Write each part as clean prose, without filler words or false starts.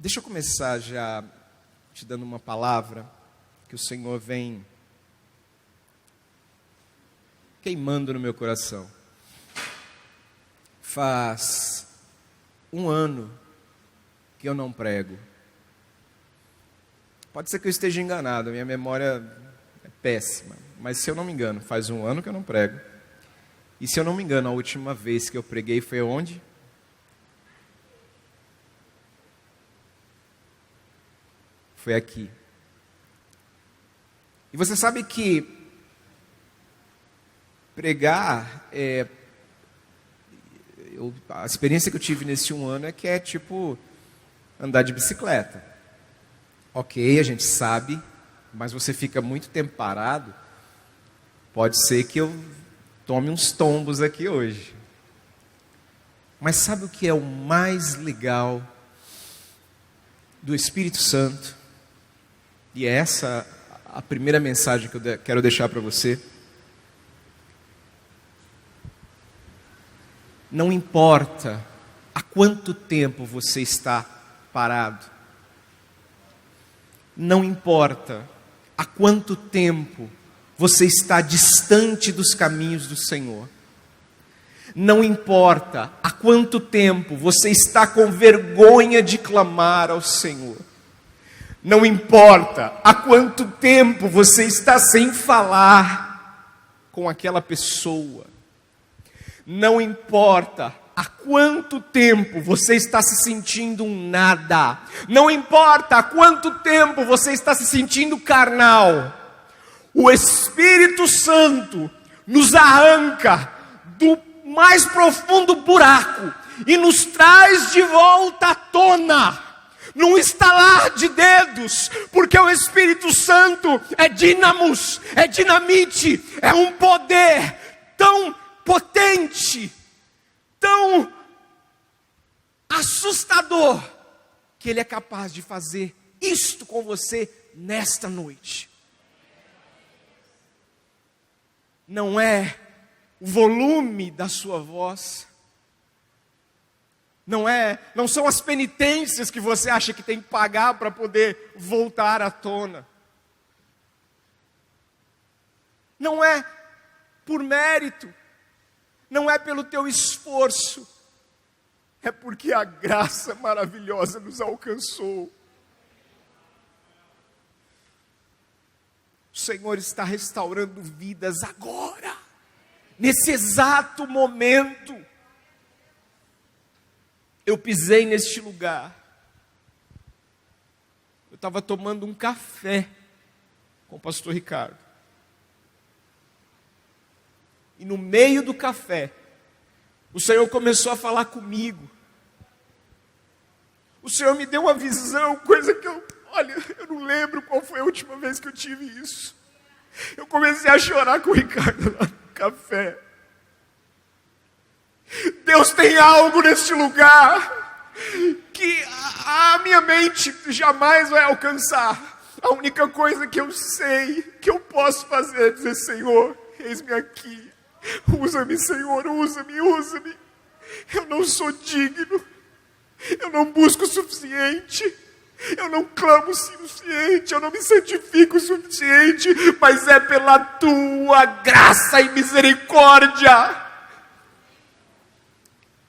Deixa eu começar já te dando uma palavra que o Senhor vem queimando no meu coração. Faz um ano que eu não prego. Pode ser que eu esteja enganado, a minha memória é péssima. Mas se eu não me engano, faz um ano que eu não prego. E se eu não me engano, a última vez que eu preguei foi onde? Foi aqui. E você sabe que pregar a experiência que eu tive nesse um ano é que é tipo andar de bicicleta. Ok, a gente sabe, mas você fica muito tempo parado, pode ser que eu tome uns tombos aqui hoje. Mas sabe o que é o mais legal do Espírito Santo? E é essa a primeira mensagem que eu quero deixar para você. Não importa há quanto tempo você está parado. Não importa há quanto tempo você está distante dos caminhos do Senhor. Não importa há quanto tempo você está com vergonha de clamar ao Senhor. Não importa há quanto tempo você está sem falar com aquela pessoa. Não importa há quanto tempo você está se sentindo um nada. Não importa há quanto tempo você está se sentindo carnal. O Espírito Santo nos arranca do mais profundo buraco e nos traz de volta à tona, num estalar de dedos, porque o Espírito Santo é dínamos, é dinamite, é um poder tão potente, tão assustador, que Ele é capaz de fazer isto com você nesta noite. Não é o volume da sua voz, não são as penitências que você acha que tem que pagar para poder voltar à tona. Não é por mérito, não é pelo teu esforço, é porque a graça maravilhosa nos alcançou. O Senhor está restaurando vidas agora, nesse exato momento. Eu pisei neste lugar. Eu estava tomando um café com o pastor Ricardo. E no meio do café, o Senhor começou a falar comigo. O Senhor me deu uma visão, coisa que eu não lembro qual foi a última vez que eu tive isso. Eu comecei a chorar com o Ricardo lá no café. Deus tem algo neste lugar que a minha mente jamais vai alcançar. A única coisa que eu sei, que eu posso fazer é dizer: Senhor, eis-me aqui. Usa-me, Senhor, usa-me, usa-me. Eu não sou digno. Eu não busco o suficiente. Eu não clamo o suficiente. Eu não me santifico o suficiente. Mas é pela tua graça e misericórdia.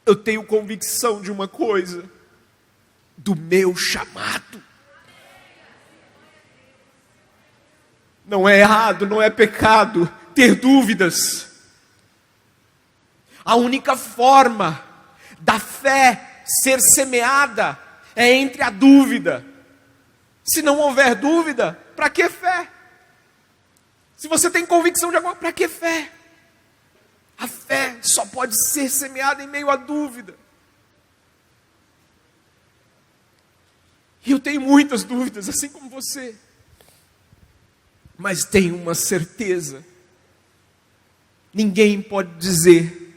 Eu tenho convicção de uma coisa: do meu chamado. Não é errado, não é pecado ter dúvidas. A única forma da fé ser semeada é entre a dúvida. Se não houver dúvida, para que fé? Se você tem convicção de algo, para que fé? A fé só pode ser semeada em meio à dúvida. E eu tenho muitas dúvidas, assim como você. Mas tenho uma certeza. Ninguém pode dizer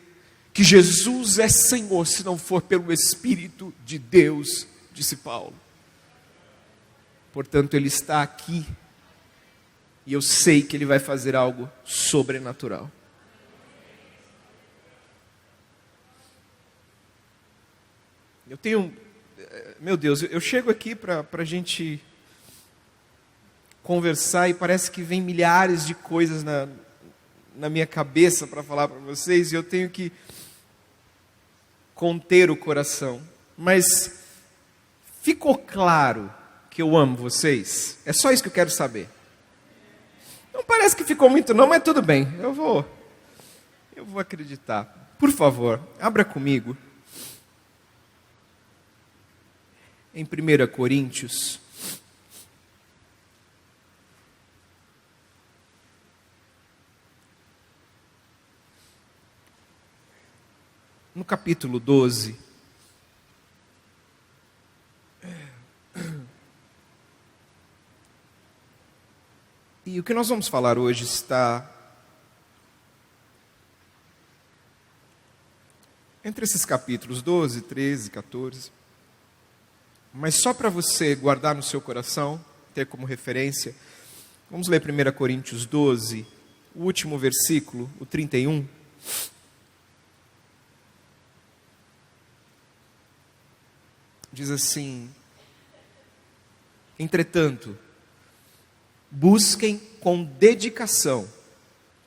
que Jesus é Senhor se não for pelo Espírito de Deus, disse Paulo. Portanto, Ele está aqui. E eu sei que Ele vai fazer algo sobrenatural. Eu tenho Meu Deus, eu chego aqui para a gente conversar e parece que vem milhares de coisas na minha cabeça para falar para vocês e eu tenho que conter o coração. Mas ficou claro que eu amo vocês? É só isso que eu quero saber. Não parece que ficou muito não, mas tudo bem. Eu vou acreditar. Por favor, abra comigo em 1 Coríntios. No capítulo 12. E o que nós vamos falar hoje está entre esses capítulos 12, 13, 14. Mas só para você guardar no seu coração, ter como referência, vamos ler 1 Coríntios 12, o último versículo, o 31. Diz assim: entretanto, busquem com dedicação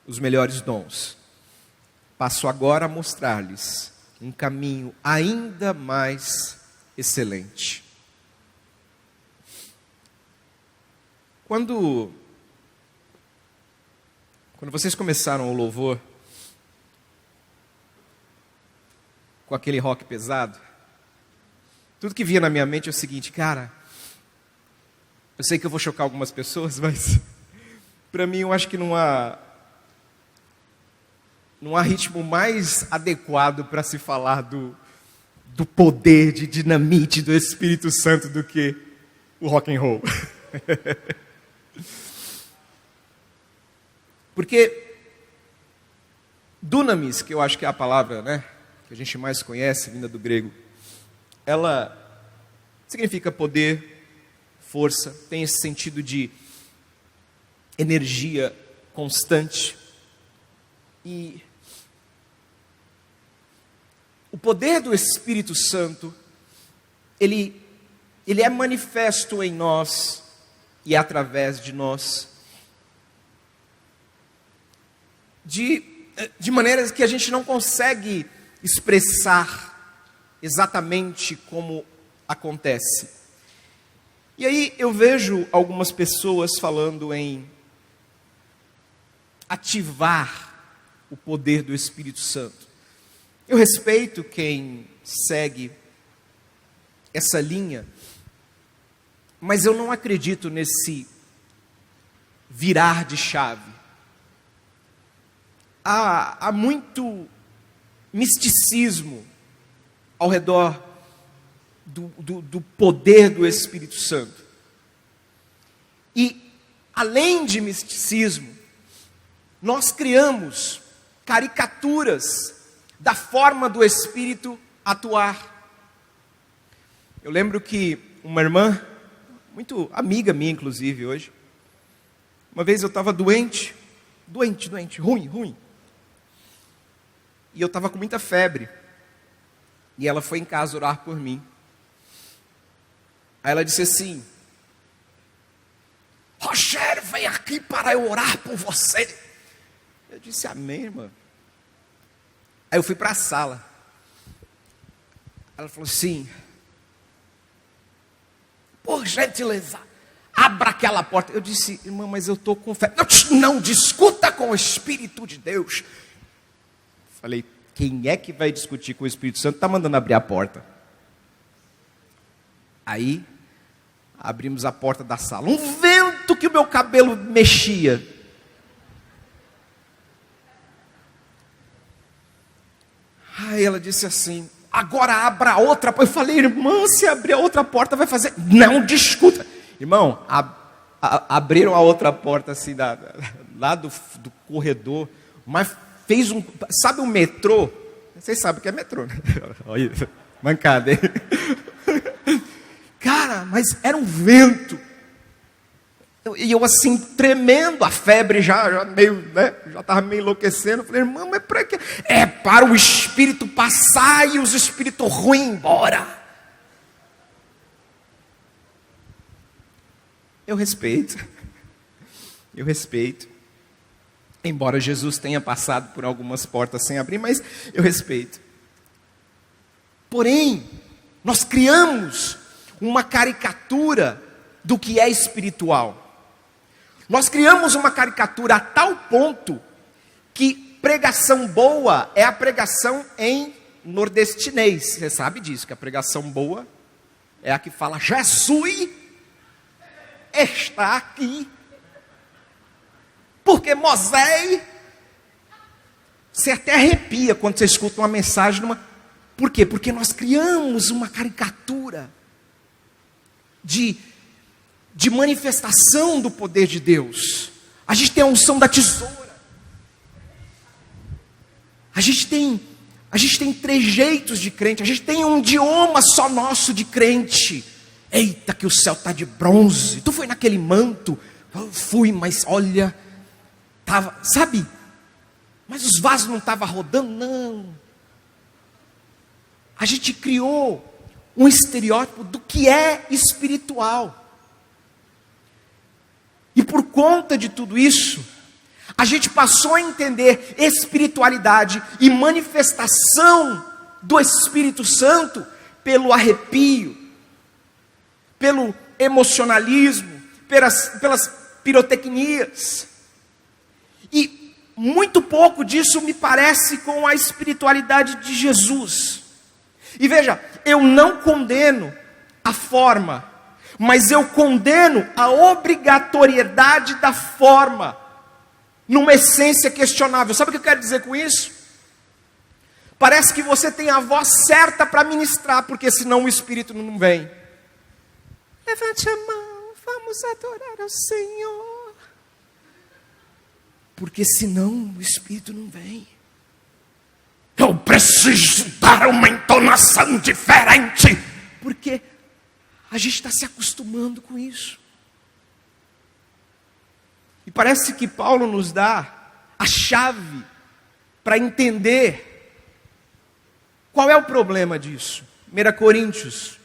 os melhores dons. Passo agora a mostrar-lhes um caminho ainda mais excelente. Quando vocês começaram o louvor com aquele rock pesado, tudo que vinha na minha mente é o seguinte: cara, eu sei que eu vou chocar algumas pessoas, mas para mim eu acho que não há ritmo mais adequado para se falar do poder de dinamite do Espírito Santo do que o rock and roll. Porque dunamis, que eu acho que é a palavra, né, que a gente mais conhece, vinda do grego, ela significa poder, força, tem esse sentido de energia constante. E o poder do Espírito Santo, ele é manifesto em nós e através de nós, de maneiras que a gente não consegue expressar exatamente como acontece. E aí eu vejo algumas pessoas falando em ativar o poder do Espírito Santo. Eu respeito quem segue essa linha, mas eu não acredito nesse virar de chave. Há muito misticismo ao redor do poder do Espírito Santo. E, além de misticismo, nós criamos caricaturas da forma do Espírito atuar. Eu lembro que uma irmã, muito amiga minha inclusive hoje, uma vez eu estava doente, ruim. E eu estava com muita febre. E ela foi em casa orar por mim. Aí ela disse assim: Rogério, vem aqui para eu orar por você. Eu disse: amém, irmã. Aí eu fui para a sala. Ela falou assim: por gentileza, abra aquela porta. Eu disse: irmã, mas eu estou com febre. Não, discuta com o Espírito de Deus. Falei: quem é que vai discutir com o Espírito Santo? Está mandando abrir a porta. Aí, abrimos a porta da sala. Um vento que o meu cabelo mexia. Aí ela disse assim: agora abra a outra porta. Eu falei: irmã, se abrir a outra porta vai fazer... Não discuta. Irmão, abriram a outra porta assim, lá do corredor, mas fez um... Sabe o metrô? Vocês sabem o que é metrô, né? Olha, mancada, hein? Cara, mas era um vento. E eu assim, tremendo, a febre já meio, né? Já estava meio enlouquecendo. Eu falei: irmão, mas para quê? É para o espírito passar e os espíritos ruins embora. Eu respeito. Eu respeito. Embora Jesus tenha passado por algumas portas sem abrir, mas eu respeito. Porém, nós criamos uma caricatura do que é espiritual. Nós criamos uma caricatura a tal ponto que pregação boa é a pregação em nordestinês. Você sabe disso, que a pregação boa é a que fala: Jesus está aqui. Porque Moisés, você até arrepia quando você escuta uma mensagem. Por quê? Porque nós criamos uma caricatura de manifestação do poder de Deus. A gente tem a unção da tesoura. A gente tem trejeitos de crente. A gente tem um idioma só nosso de crente. Eita, que o céu está de bronze. Tu foi naquele manto? Eu fui, mas olha, tava, sabe? Mas os vasos não estavam rodando, não. A gente criou um estereótipo do que é espiritual. E por conta de tudo isso, a gente passou a entender espiritualidade e manifestação do Espírito Santo pelo arrepio, pelo emocionalismo, pelas pirotecnias. E muito pouco disso me parece com a espiritualidade de Jesus. E veja, eu não condeno a forma, mas eu condeno a obrigatoriedade da forma, numa essência questionável. Sabe o que eu quero dizer com isso? Parece que você tem a voz certa para ministrar, porque senão o Espírito não vem. Levante a mão, vamos adorar ao Senhor. Porque senão o Espírito não vem. Eu preciso dar uma entonação diferente. Porque a gente está se acostumando com isso. E parece que Paulo nos dá a chave para entender qual é o problema disso. 1 Coríntios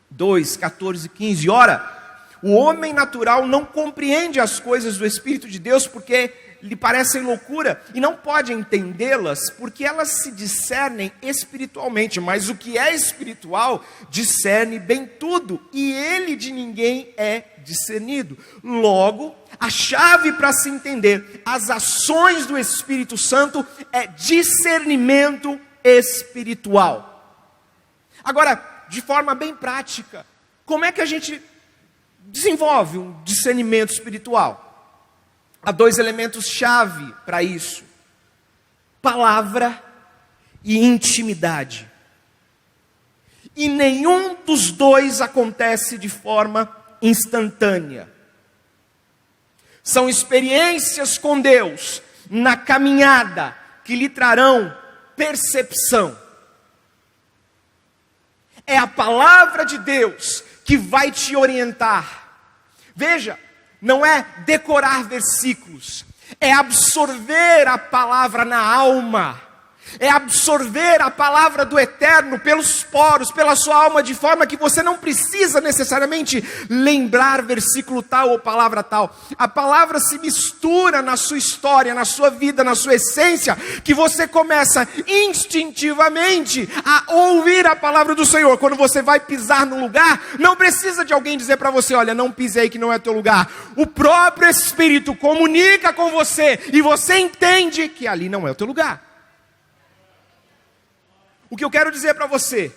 2, 14 e 15. Ora, o homem natural não compreende as coisas do Espírito de Deus porque lhe parecem loucura e não pode entendê-las porque elas se discernem espiritualmente. Mas o que é espiritual discerne bem tudo e ele de ninguém é discernido. Logo, a chave para se entender as ações do Espírito Santo é discernimento espiritual. Agora, de forma bem prática, como é que a gente desenvolve um discernimento espiritual? Há dois elementos-chave para isso: palavra e intimidade. E nenhum dos dois acontece de forma instantânea. São experiências com Deus na caminhada que lhe trarão percepção. É a palavra de Deus que vai te orientar. Veja, não é decorar versículos, é absorver a palavra na alma, é absorver a palavra do Eterno pelos poros, pela sua alma, de forma que você não precisa necessariamente lembrar versículo tal ou palavra tal. A palavra se mistura na sua história, na sua vida, na sua essência, que você começa instintivamente a ouvir a palavra do Senhor. Quando você vai pisar num lugar, não precisa de alguém dizer para você: olha, não pise aí que não é teu lugar. O próprio Espírito comunica com você e você entende que ali não é o teu lugar. O que eu quero dizer para você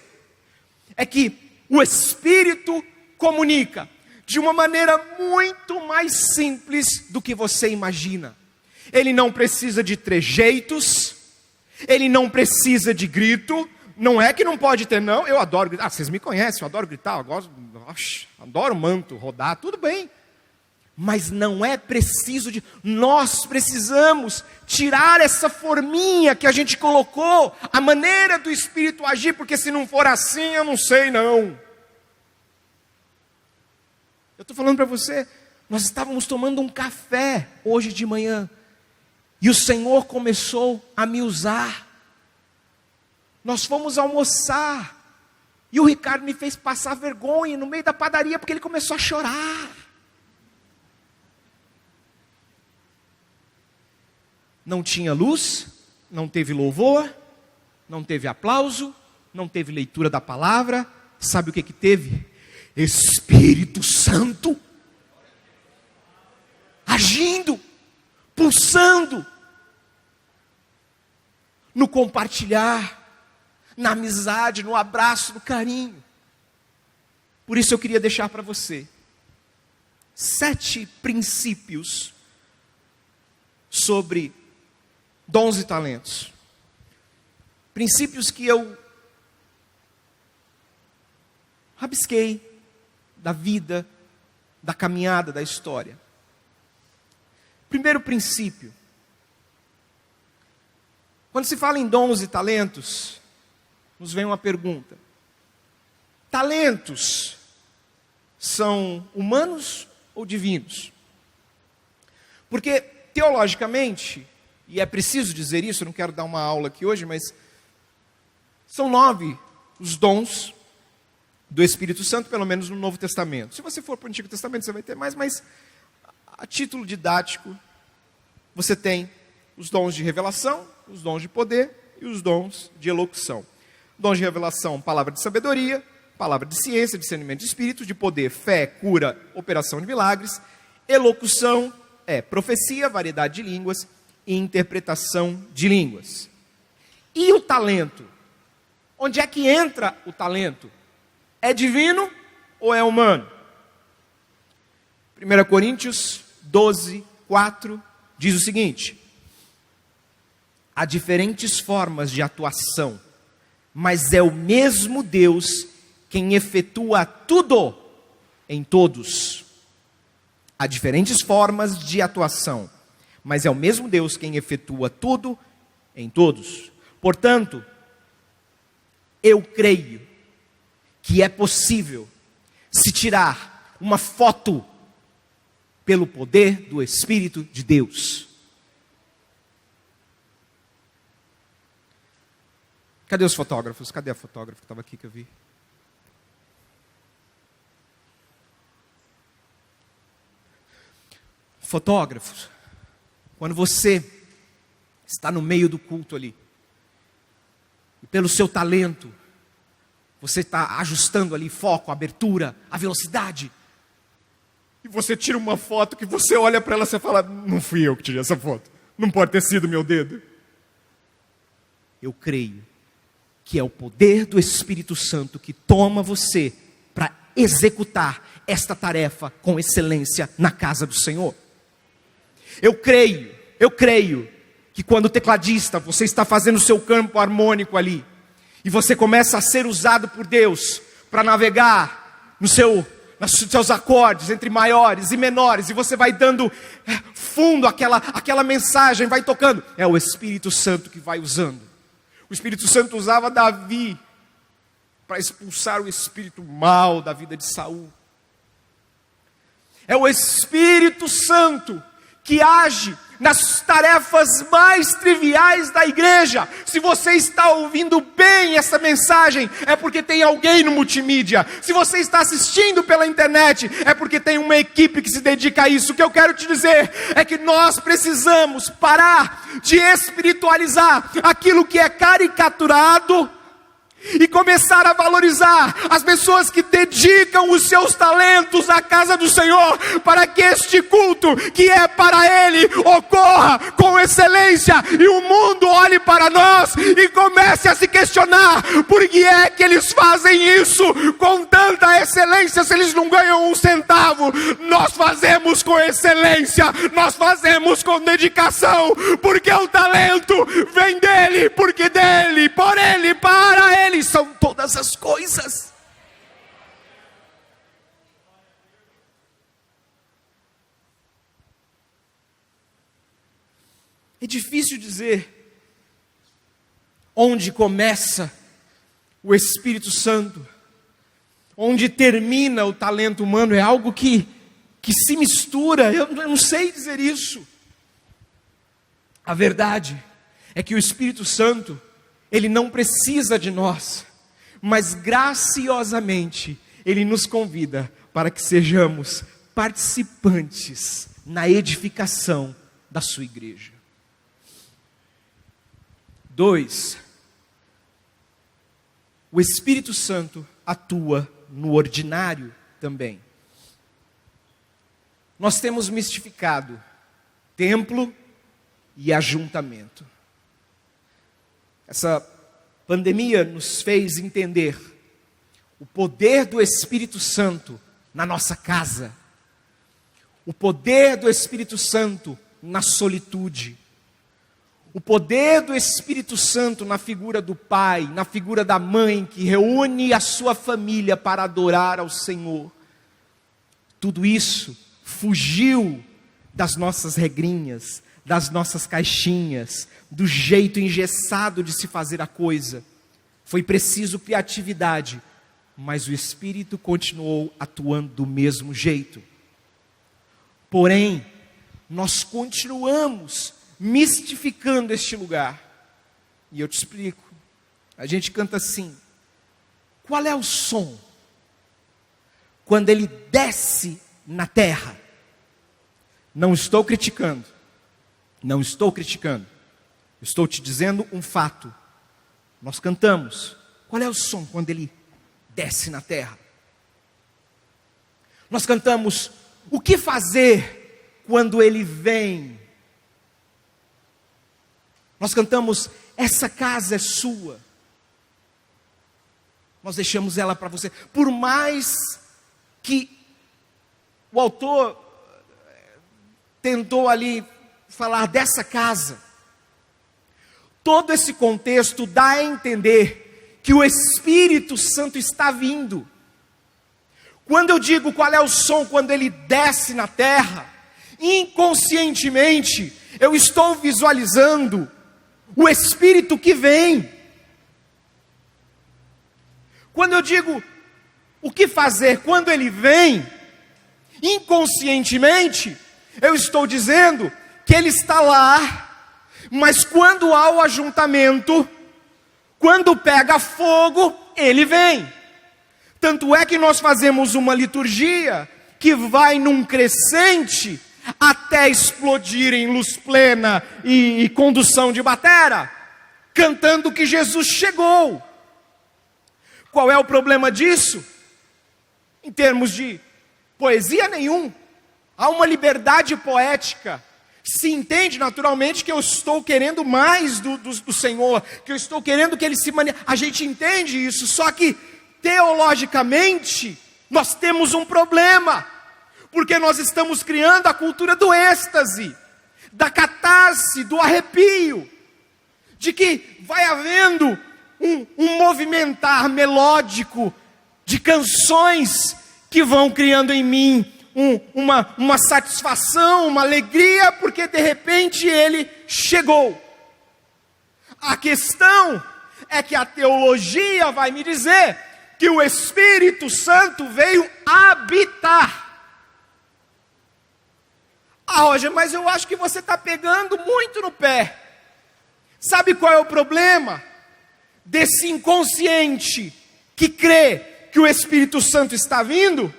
é que o Espírito comunica de uma maneira muito mais simples do que você imagina. Ele não precisa de trejeitos, ele não precisa de grito. Não é que não pode ter, não. Eu adoro gritar. Vocês me conhecem, eu adoro gritar, adoro manto, rodar, tudo bem. Mas não é preciso de... Nós precisamos tirar essa forminha que a gente colocou, a maneira do Espírito agir, porque se não for assim, eu não sei não. Eu estou falando para você, nós estávamos tomando um café hoje de manhã, e o Senhor começou a me usar. Nós fomos almoçar, e o Ricardo me fez passar vergonha no meio da padaria, porque ele começou a chorar. não tinha luz, não teve louvor, não teve aplauso, não teve leitura da palavra. Sabe o que teve? Espírito Santo agindo, pulsando, no compartilhar, na amizade, no abraço, no carinho. Por isso eu queria deixar para você 7 princípios sobre dons e talentos. Princípios que eu rabisquei da vida, da caminhada, da história. Primeiro princípio. Quando se fala em dons e talentos, nos vem uma pergunta. Talentos são humanos ou divinos? Porque, teologicamente, e é preciso dizer isso, eu não quero dar uma aula aqui hoje, mas são 9 os dons do Espírito Santo, pelo menos no Novo Testamento. Se você for para o Antigo Testamento, você vai ter mais, mas a título didático, você tem os dons de revelação, os dons de poder e os dons de elocução. Dons de revelação, palavra de sabedoria, palavra de ciência, discernimento de espírito, de poder, fé, cura, operação de milagres. Elocução é profecia, variedade de línguas e interpretação de línguas. E o talento? Onde é que entra o talento? É divino ou é humano? 1 Coríntios 12, 4 diz o seguinte: há diferentes formas de atuação, mas é o mesmo Deus quem efetua tudo em todos. Há diferentes formas de atuação, mas é o mesmo Deus quem efetua tudo em todos. Portanto, eu creio que é possível se tirar uma foto pelo poder do Espírito de Deus. Cadê os fotógrafos? Cadê a fotógrafa que estava aqui que eu vi? Fotógrafos, quando você está no meio do culto ali, e pelo seu talento, você está ajustando ali foco, abertura, a velocidade, e você tira uma foto que você olha para ela e você fala: não fui eu que tirei essa foto, não pode ter sido meu dedo. Eu creio que é o poder do Espírito Santo que toma você para executar esta tarefa com excelência na casa do Senhor. Eu creio que quando o tecladista, você está fazendo o seu campo harmônico ali, e você começa a ser usado por Deus para navegar nos seus acordes entre maiores e menores, e você vai dando fundo àquela mensagem, vai tocando. É o Espírito Santo que vai usando. O Espírito Santo usava Davi para expulsar o espírito mau da vida de Saul. É o Espírito Santo que age nas tarefas mais triviais da igreja. Se você está ouvindo bem essa mensagem, é porque tem alguém no multimídia. Se você está assistindo pela internet, é porque tem uma equipe que se dedica a isso. O que eu quero te dizer é que nós precisamos parar de espiritualizar aquilo que é caricaturado e começar a valorizar as pessoas que dedicam os seus talentos à casa do Senhor, para que este culto, que é para Ele, ocorra com excelência, e o mundo olhe para nós e comece a se questionar: por que é que eles fazem isso com tanta excelência, se eles não ganham um centavo? Nós fazemos com excelência, nós fazemos com dedicação, porque o talento vem dEle, porque dEle, por Ele, para Ele são todas as coisas. É difícil dizer onde começa o Espírito Santo, onde termina o talento humano. É algo que se mistura. Eu não sei dizer isso. A verdade é que o Espírito Santo, Ele não precisa de nós, mas graciosamente Ele nos convida para que sejamos participantes na edificação da sua igreja. 2, o Espírito Santo atua no ordinário também. Nós temos mistificado templo e ajuntamento. Essa pandemia nos fez entender o poder do Espírito Santo na nossa casa, o poder do Espírito Santo na solitude, o poder do Espírito Santo na figura do pai, na figura da mãe que reúne a sua família para adorar ao Senhor. Tudo isso fugiu das nossas regrinhas, das nossas caixinhas, do jeito engessado de se fazer a coisa. Foi preciso criatividade, mas o Espírito continuou atuando do mesmo jeito. Porém, nós continuamos mistificando este lugar. E eu te explico. A gente canta assim: qual é o som quando ele desce na terra? Não estou criticando. Não estou criticando. Estou te dizendo um fato. Nós cantamos. Qual é o som quando ele desce na terra? Nós cantamos: o que fazer quando ele vem? Nós cantamos: essa casa é sua. Nós deixamos ela para você. Por mais que o autor tentou ali falar dessa casa, todo esse contexto dá a entender que o Espírito Santo está vindo. Quando eu digo qual é o som quando ele desce na terra, inconscientemente eu estou visualizando o Espírito que vem. Quando eu digo o que fazer quando ele vem, inconscientemente eu estou dizendo que ele está lá, mas quando há o ajuntamento, quando pega fogo, ele vem. Tanto é que nós fazemos uma liturgia que vai num crescente até explodir em luz plena e condução de batera, cantando que Jesus chegou. Qual é o problema disso? Em termos de poesia nenhum. Há uma liberdade poética. Se entende naturalmente que eu estou querendo mais do Senhor, que eu estou querendo que Ele se manifeste. A gente entende isso, só que teologicamente nós temos um problema, porque nós estamos criando a cultura do êxtase, da catarse, do arrepio, de que vai havendo um movimentar melódico de canções que vão criando em mim uma satisfação, uma alegria, porque de repente ele chegou. A questão é que a teologia vai me dizer que o Espírito Santo veio habitar. Ah, Roger, mas eu acho que você está pegando muito no pé. Sabe qual é o problema desse inconsciente que crê que o Espírito Santo está vindo?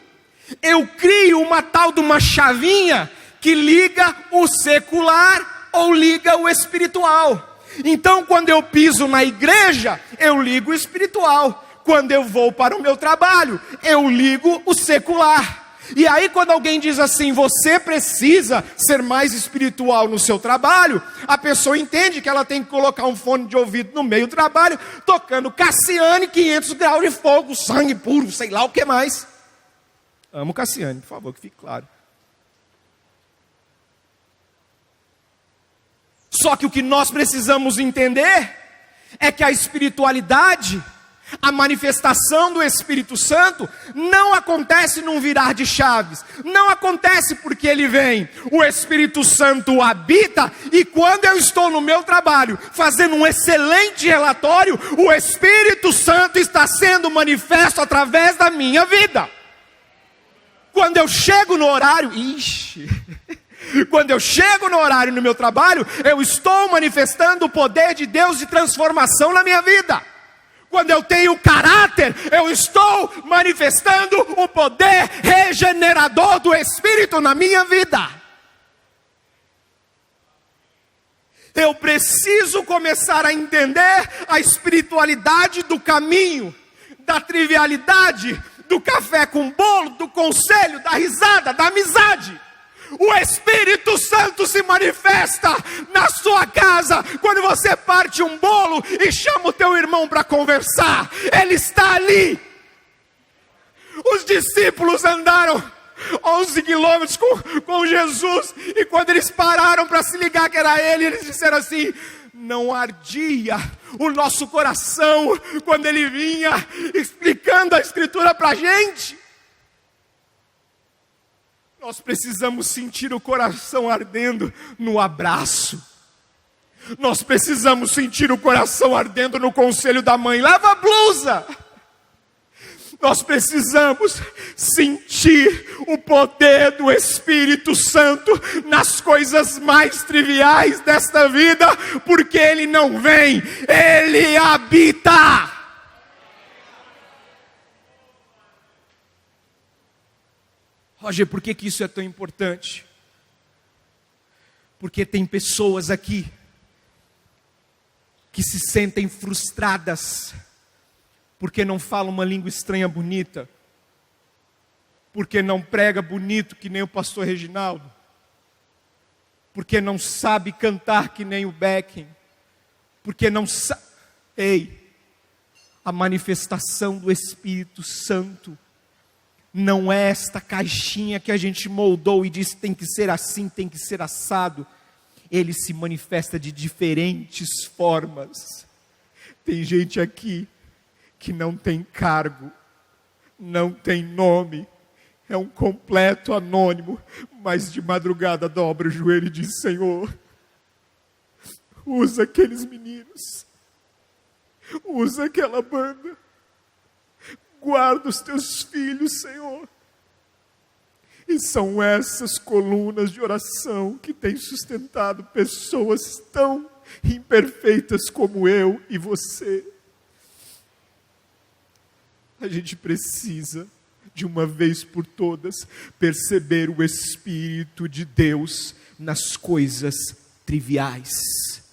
Eu crio uma tal de uma chavinha que liga o secular ou liga o espiritual. Então, quando eu piso na igreja, eu ligo o espiritual. Quando eu vou para o meu trabalho, eu ligo o secular. E aí quando alguém diz assim, você precisa ser mais espiritual no seu trabalho, a pessoa entende que ela tem que colocar um fone de ouvido no meio do trabalho, tocando Cassiane, 500 graus de fogo, sangue puro, sei lá o que mais. Amo Cassiane, por favor, que fique claro. Só que o que nós precisamos entender é que a espiritualidade, a manifestação do Espírito Santo não acontece num virar de chaves. Não acontece porque ele vem. O Espírito Santo habita e quando eu estou no meu trabalho fazendo um excelente relatório, o Espírito Santo está sendo manifesto através da minha vida. Quando eu chego no horário, quando eu chego no horário no meu trabalho, eu estou manifestando o poder de Deus de transformação na minha vida. Quando eu tenho caráter, eu estou manifestando o poder regenerador do Espírito na minha vida. Eu preciso começar a entender a espiritualidade do caminho, da trivialidade, do café com bolo, do conselho, da risada, da amizade. O Espírito Santo se manifesta na sua casa quando você parte um bolo e chama o teu irmão para conversar. Ele está ali. Os discípulos andaram 11 quilômetros com Jesus, e quando eles pararam para se ligar que era ele, eles disseram assim: não ardia o nosso coração quando ele vinha explicando a Escritura para a gente? Nós precisamos sentir o coração ardendo no abraço. Nós precisamos sentir o coração ardendo no conselho da mãe: lava a blusa. Nós precisamos sentir o poder do Espírito Santo nas coisas mais triviais desta vida, porque Ele não vem, Ele habita. Roger, por que isso é tão importante? Porque tem pessoas aqui que se sentem frustradas porque não fala uma língua estranha bonita, porque não prega bonito que nem o pastor Reginaldo, porque não sabe cantar que nem o Beckham, porque não sabe... Ei, a manifestação do Espírito Santo não é esta caixinha que a gente moldou e disse tem que ser assim, tem que ser assado. Ele se manifesta de diferentes formas. Tem gente aqui que não tem cargo, não tem nome, é um completo anônimo, mas de madrugada dobra o joelho e diz: Senhor, usa aqueles meninos, usa aquela banda, guarda os teus filhos, Senhor. E são essas colunas de oração que têm sustentado pessoas tão imperfeitas como eu e você. A gente precisa, de uma vez por todas, perceber o Espírito de Deus nas coisas triviais.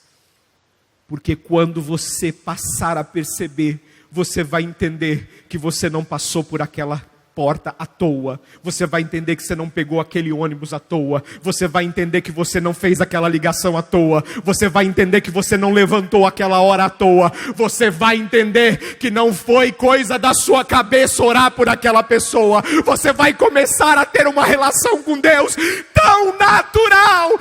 Porque quando você passar a perceber, você vai entender que você não passou por aquela porta à toa. Você vai entender que você não pegou aquele ônibus à toa. Você vai entender que você não fez aquela ligação à toa. Você vai entender que você não levantou aquela hora à toa. Você vai entender que não foi coisa da sua cabeça orar por aquela pessoa. Você vai começar a ter uma relação com Deus tão natural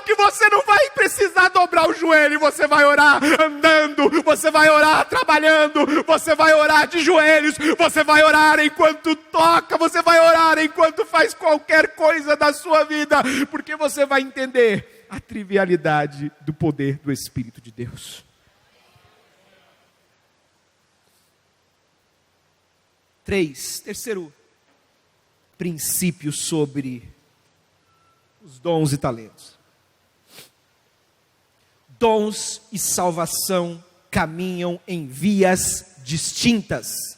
que você não vai precisar dobrar o joelho. Você vai orar andando, você vai orar trabalhando, você vai orar de joelhos, você vai orar enquanto toca, você vai orar enquanto faz qualquer coisa da sua vida, porque você vai entender a trivialidade do poder do Espírito de Deus. Terceiro princípio sobre os dons e talentos. Dons e salvação caminham em vias distintas.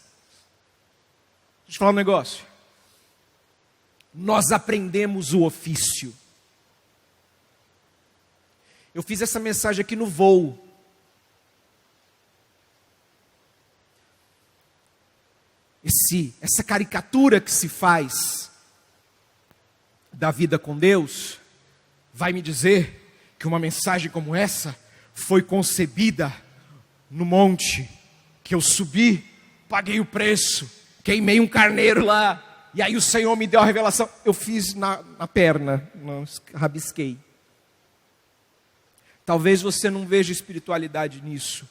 Deixa eu falar um negócio. Nós aprendemos o ofício. Eu fiz essa mensagem aqui no voo. Essa caricatura que se faz da vida com Deus, vai me dizer que uma mensagem como essa foi concebida no monte, que eu subi, paguei o preço, queimei um carneiro lá, e aí o Senhor me deu a revelação. Eu fiz na perna, não rabisquei. Talvez você não veja espiritualidade nisso,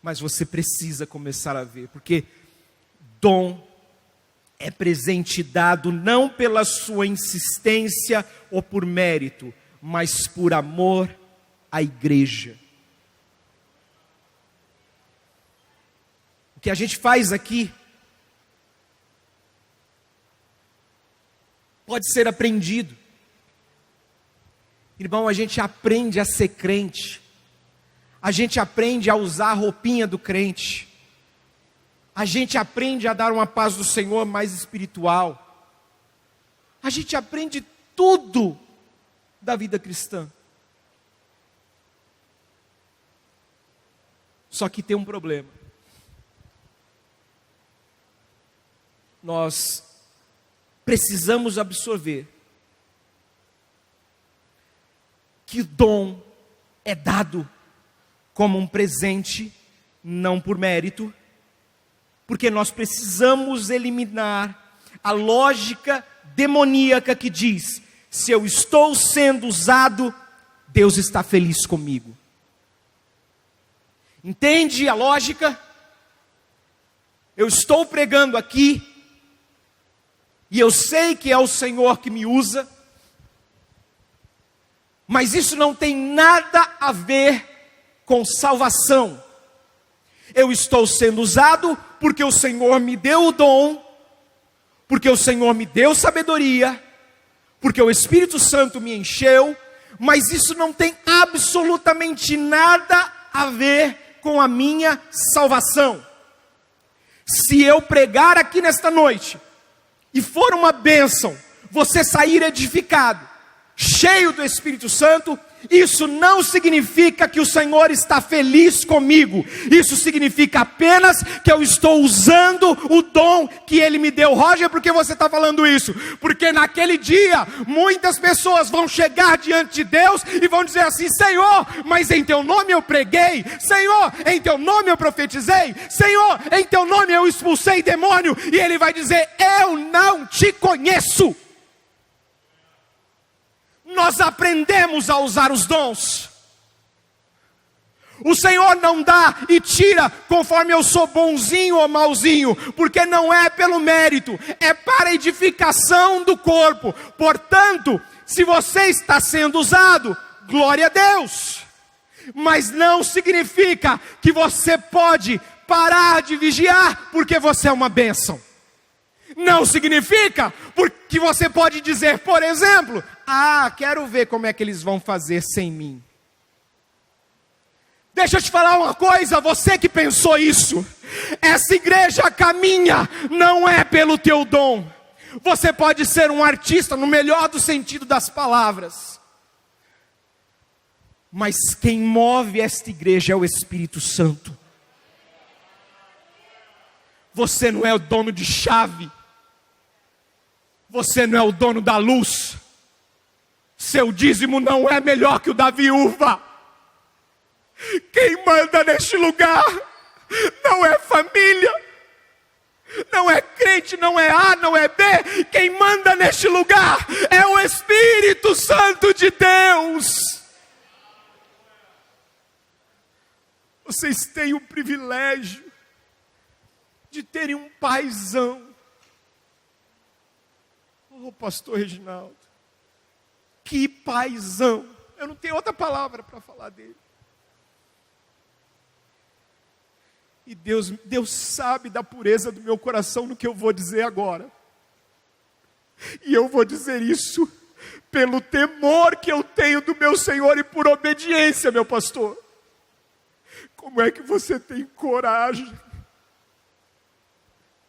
mas você precisa começar a ver, porque dom é presente dado não pela sua insistência ou por mérito, mas por amor à igreja. O que a gente faz aqui pode ser aprendido. Irmão, a gente aprende a ser crente. A gente aprende a usar a roupinha do crente. A gente aprende a dar uma paz do Senhor mais espiritual. A gente aprende tudo da vida cristã. Só que tem um problema. Nós precisamos absorver que o dom é dado como um presente, não por mérito, porque nós precisamos eliminar a lógica demoníaca que diz: se eu estou sendo usado, Deus está feliz comigo. Entende a lógica? Eu estou pregando aqui, e eu sei que é o Senhor que me usa, mas isso não tem nada a ver com salvação. Eu estou sendo usado porque o Senhor me deu o dom, porque o Senhor me deu sabedoria, porque o Espírito Santo me encheu, mas isso não tem absolutamente nada a ver com a minha salvação. Se eu pregar aqui nesta noite, e for uma bênção, você sair edificado, cheio do Espírito Santo, isso não significa que o Senhor está feliz comigo. Isso significa apenas que eu estou usando o dom que Ele me deu. Roger, por que você está falando isso? Porque naquele dia, muitas pessoas vão chegar diante de Deus e vão dizer assim: Senhor, mas em Teu nome eu preguei. Senhor, em Teu nome eu profetizei. Senhor, em Teu nome eu expulsei demônio. E Ele vai dizer: eu não te conheço. Nós aprendemos a usar os dons. O Senhor não dá e tira conforme eu sou bonzinho ou malzinho, porque não é pelo mérito, é para a edificação do corpo. Portanto, se você está sendo usado, glória a Deus. Mas não significa que você pode parar de vigiar porque você é uma bênção. Não significa porque você pode dizer, por exemplo: quero ver como é que eles vão fazer sem mim. Deixa eu te falar uma coisa, você que pensou isso, essa igreja caminha não é pelo teu dom. Você pode ser um artista no melhor do sentido das palavras, mas quem move esta igreja é o Espírito Santo. Você não é o dono de chave, você não é o dono da luz, seu dízimo não é melhor que o da viúva. Quem manda neste lugar não é família, não é crente, não é A, não é B. Quem manda neste lugar é o Espírito Santo de Deus. Vocês têm o privilégio de terem um paizão. Pastor Reginaldo, que paizão. Eu não tenho outra palavra para falar dele. E Deus sabe da pureza do meu coração no que eu vou dizer agora. E eu vou dizer isso pelo temor que eu tenho do meu Senhor e por obediência, meu pastor. Como é que você tem coragem?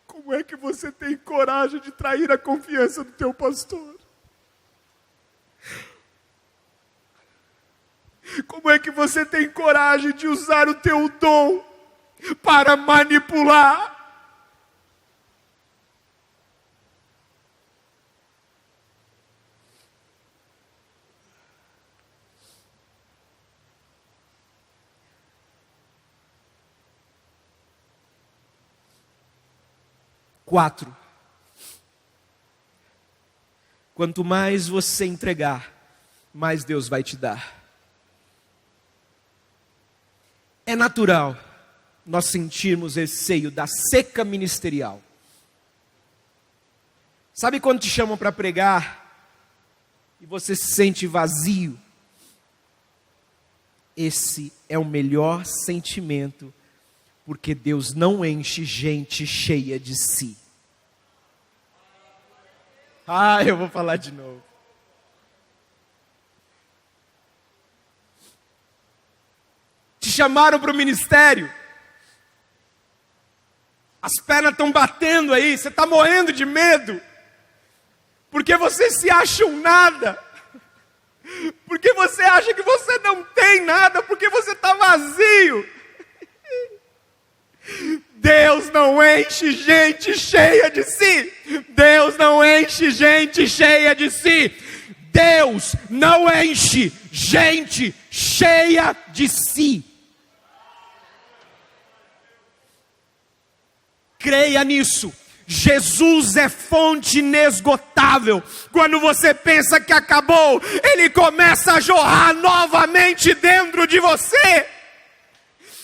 Como é que você tem coragem de trair a confiança do teu pastor? Como é que você tem coragem de usar o teu dom para manipular? Quatro. Quanto mais você entregar, mais Deus vai te dar. É natural nós sentirmos receio da seca ministerial. Sabe quando te chamam para pregar e você se sente vazio? Esse é o melhor sentimento, porque Deus não enche gente cheia de si. Eu vou falar de novo. Te chamaram para o ministério, as pernas estão batendo aí, você está morrendo de medo, porque você se acha um nada, Porque você acha que você não tem nada, porque você está vazio. Deus não enche gente cheia de si. Deus não enche gente cheia de si. Deus não enche gente cheia de si. Creia nisso. Jesus é fonte inesgotável. Quando você pensa que acabou, Ele começa a jorrar novamente dentro de você.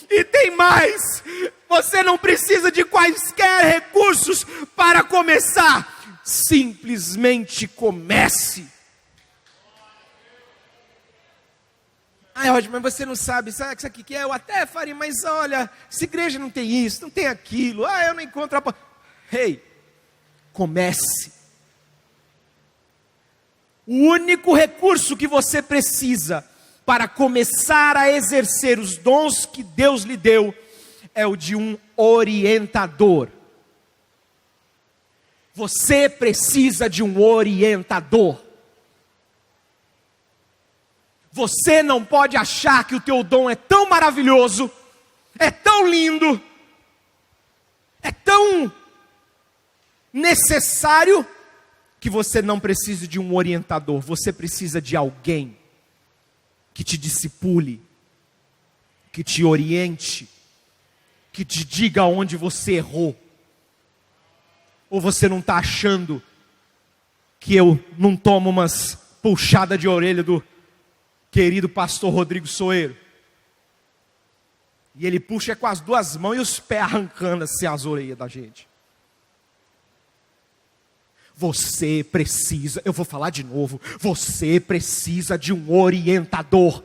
E tem mais, você não precisa de quaisquer recursos para começar. Simplesmente comece. Ai, Roger, mas você não sabe, sabe isso aqui que é? Eu até faria, mas olha, essa igreja não tem isso, não tem aquilo. Ah, eu não encontro a... Hey, comece. O único recurso que você precisa para começar a exercer os dons que Deus lhe deu é o de um orientador. Você precisa de um orientador. Você não pode achar que o teu dom é tão maravilhoso, é tão lindo, é tão necessário, que você não precisa de um orientador. Você precisa de alguém que te discipule, que te oriente, que te diga onde você errou. Ou você não está achando que eu não tomo umas puxadas de orelha do querido pastor Rodrigo Soeiro? E ele puxa com as duas mãos e os pés arrancando assim as orelhas da gente. Você precisa, eu vou falar de novo, você precisa de um orientador.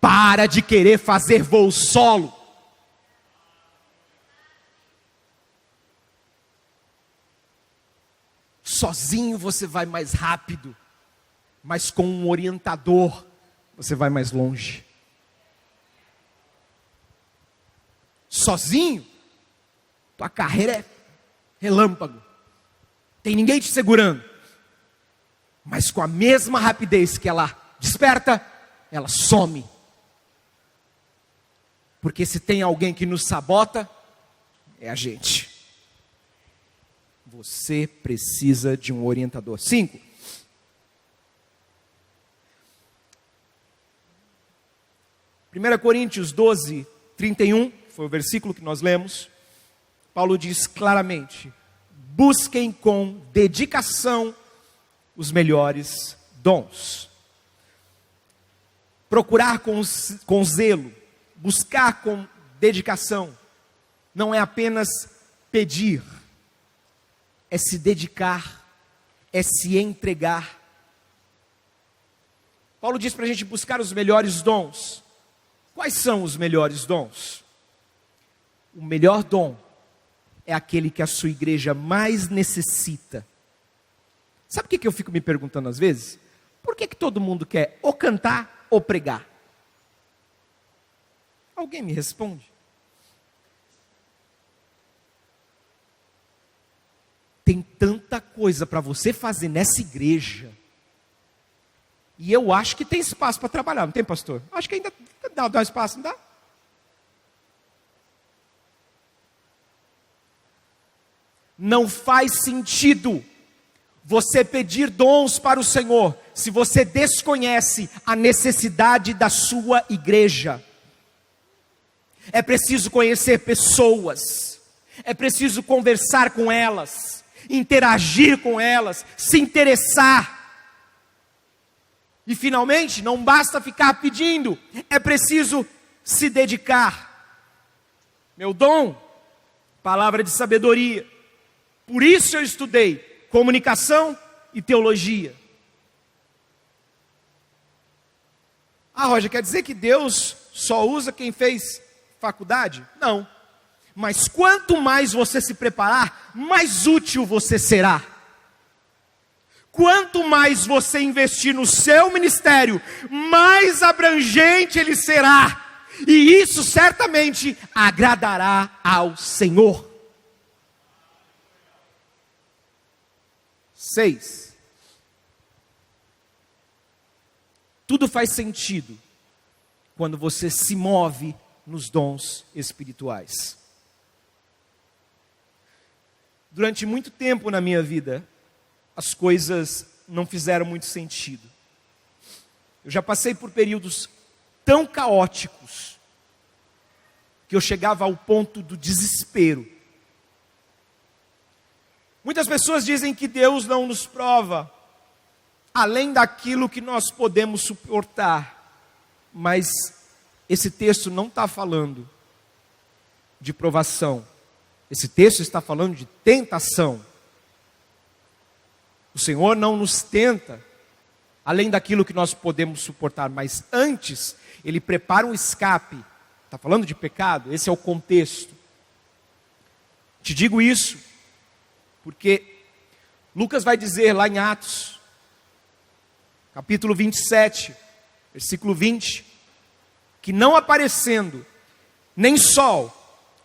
Para de querer fazer voo solo. Sozinho você vai mais rápido, mas com um orientador você vai mais longe. Sozinho, tua carreira é relâmpago. Tem ninguém te segurando. Mas com a mesma rapidez que ela desperta, ela some. Porque se tem alguém que nos sabota, é a gente. Você precisa de um orientador. 5. Coríntios 12, 31, foi o versículo que nós lemos. Paulo diz claramente: busquem com dedicação os melhores dons. Procurar com zelo, buscar com dedicação, não é apenas pedir, é se dedicar, é se entregar. Paulo diz para a gente buscar os melhores dons. Quais são os melhores dons? O melhor dom é aquele que a sua igreja mais necessita. Sabe o que eu fico me perguntando às vezes? Por que todo mundo quer ou cantar ou pregar? Alguém me responde? Tem tanta coisa para você fazer nessa igreja. E eu acho que tem espaço para trabalhar, não tem, pastor? Acho que ainda dá espaço, não dá? Não faz sentido você pedir dons para o Senhor se você desconhece a necessidade da sua igreja. É preciso conhecer pessoas, é preciso conversar com elas, interagir com elas, se interessar. E finalmente, não basta ficar pedindo, é preciso se dedicar. Meu dom, palavra de sabedoria. Por isso eu estudei comunicação e teologia. Ah, Roger, quer dizer que Deus só usa quem fez faculdade? Não. Mas quanto mais você se preparar, mais útil você será. Quanto mais você investir no seu ministério, mais abrangente ele será. E isso certamente agradará ao Senhor. 6. Tudo faz sentido quando você se move nos dons espirituais. Durante muito tempo na minha vida, as coisas não fizeram muito sentido. Eu já passei por períodos tão caóticos que eu chegava ao ponto do desespero. Muitas pessoas dizem que Deus não nos prova além daquilo que nós podemos suportar, mas esse texto não está falando de provação. Esse texto está falando de tentação. O Senhor não nos tenta além daquilo que nós podemos suportar, mas antes Ele prepara um escape. Está falando de pecado? Esse é o contexto. Te digo isso porque Lucas vai dizer lá em Atos, capítulo 27, versículo 20, que não aparecendo nem sol,